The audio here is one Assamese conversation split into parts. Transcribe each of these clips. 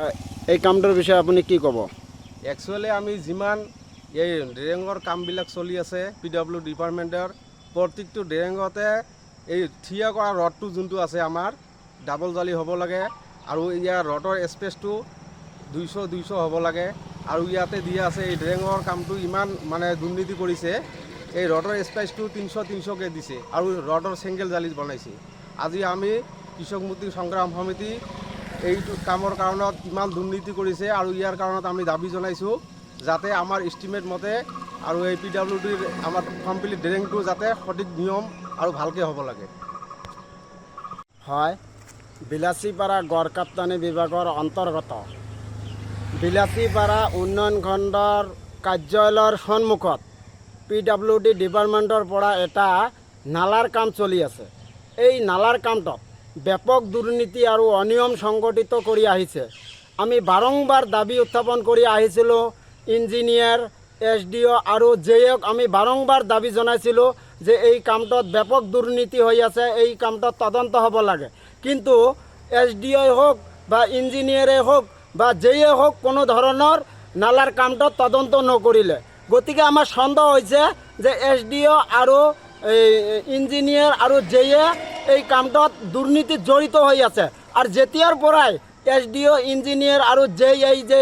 এই কামটোৰ বিষয়ে আপুনি কি ক'ব? একচুৱেলি আমি যিমান এই ড্ৰেইঙৰ কামবিলাক চলি আছে PW ডিপাৰ্টমেণ্টৰ প্ৰত্যেকটো ড্ৰেইঙতে এই থিয় কৰা ৰডটো যোনটো আছে আমাৰ ডাবল জালি হ'ব লাগে আৰু ইয়াৰ ৰডৰ স্পেচটো 200 হ'ব লাগে আৰু ইয়াতে দিয়া আছে এই ড্ৰেইঙৰ কামটো ইমান মানে দুৰ্নীতি কৰিছে এই ৰডৰ স্পেচটো 300কে দিছে আৰু ৰডৰ ছিংগল জালি বনাইছে। আজি আমি কৃষক মুক্তি সংগ্ৰাম সমিতি এইটো কামৰ কাৰণত ইমান দুৰ্নীতি কৰিছে আৰু ইয়াৰ কাৰণত আমি দাবী জনাইছোঁ যাতে আমাৰ এষ্টিমেট মতে আৰু এই PWDৰ আমাৰ কমপ্লিট ড্ৰেইংটো যাতে সঠিক নিয়ম আৰু ভালকৈ হ'ব লাগে। হয়, বিলাসীপাৰা গড় কাপ্তানি বিভাগৰ অন্তৰ্গত বিলাসীপাৰা উন্নয়ন খণ্ডৰ কাৰ্যালয়ৰ সন্মুখত PWD ডিপাৰ্টমেণ্টৰ পৰা এটা নালাৰ কাম চলি আছে। এই নালাৰ কামটোত ব্যাপক দুৰ্নীতি আৰু অনিয়ম সংগঠিত কৰি আহিছে। আমি বাৰংবাৰ দাবী উত্থাপন কৰি আহিছিলোঁ। ইঞ্জিনিয়াৰ SDO আৰু JEক আমি বাৰংবাৰ দাবী জনাইছিলোঁ যে এই কামটোত ব্যাপক দুৰ্নীতি হৈ আছে, এই কামটোত তদন্ত হ'ব লাগে। কিন্তু SDOই হওক বা ইঞ্জিনিয়াৰে হওক বা JE হওক কোনো ধৰণৰ নালাৰ কামটোত তদন্ত নকৰিলে। গতিকে আমাৰ সন্দেহ হৈছে যে SDO আৰু ইঞ্জিনিয়াৰ আৰু JE এই কামটোত দুৰ্নীতিত জড়িত হৈ আছে। আৰু যেতিয়াৰ পৰাই SDO ইঞ্জিনিয়াৰ আৰু JE এই যে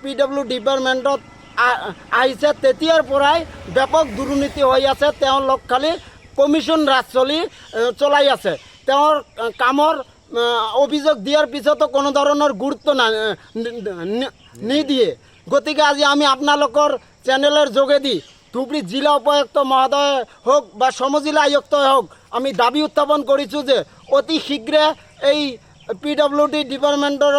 PW ডিপাৰ্টমেণ্টত আহিছে তেতিয়াৰ পৰাই ব্যাপক দুৰ্নীতি হৈ আছে। তেওঁলোক খালি কমিশ্যন ৰাজ চলাই আছে। তেওঁৰ কামৰ অভিযোগ দিয়াৰ পিছতো কোনো ধৰণৰ গুৰুত্ব নিদিয়ে। গতিকে আজি আমি আপোনালোকৰ চেনেলৰ যোগেদি ধুবুৰী জিলা উপায়ুক্ত মহোদয় হওক বা সমজিলা আয়ুক্তই হওক আমি দাবী উত্থাপন কৰিছোঁ যে অতি শীঘ্ৰে এই PWD ডিপাৰ্টমেণ্টৰ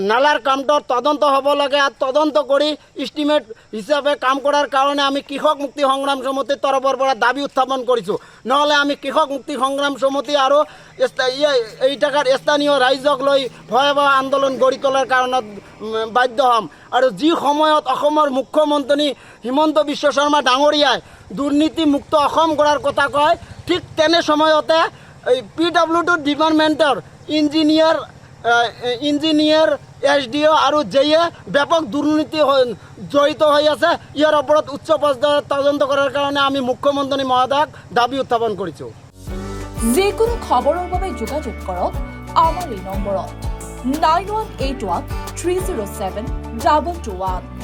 নালাৰ কামটোৰ তদন্ত হ'ব লাগে। আৰু তদন্ত কৰি এষ্টিমেট হিচাপে কাম কৰাৰ কাৰণে আমি কৃষক মুক্তি সংগ্ৰাম সমিতিৰ তৰফৰ পৰা দাবী উত্থাপন কৰিছোঁ। নহ'লে আমি কৃষক মুক্তি সংগ্ৰাম সমিতি আৰু এই টাকাৰ স্থানীয় ৰাইজক লৈ ভয়াৱহ আন্দোলন গঢ়ি তোলাৰ কাৰণত বাধ্য হ'ম। আৰু যি সময়ত অসমৰ মুখ্যমন্ত্ৰী হিমন্ত বিশ্ব শৰ্মা ডাঙৰীয়াই দুৰ্নীতিমুক্ত অসম গঢ়াৰ কথা কয়, ঠিক তেনে সময়তে এই PWD ডিপাৰ্টমেণ্টৰ ইঞ্জিনিয়াৰ SDO আৰু JE ব্যাপক দুৰ্নীতি জড়িত হৈ আছে। ইয়াৰ ওপৰত উচ্চ পৰ্যায়ৰ তদন্ত কৰাৰ কাৰণে আমি মুখ্যমন্ত্ৰী মহোদয়ক দাবী উত্থাপন কৰিছোঁ। যিকোনো খবৰৰ বাবে যোগাযোগ কৰক আমাৰ এই নম্বৰত 9181 307 221।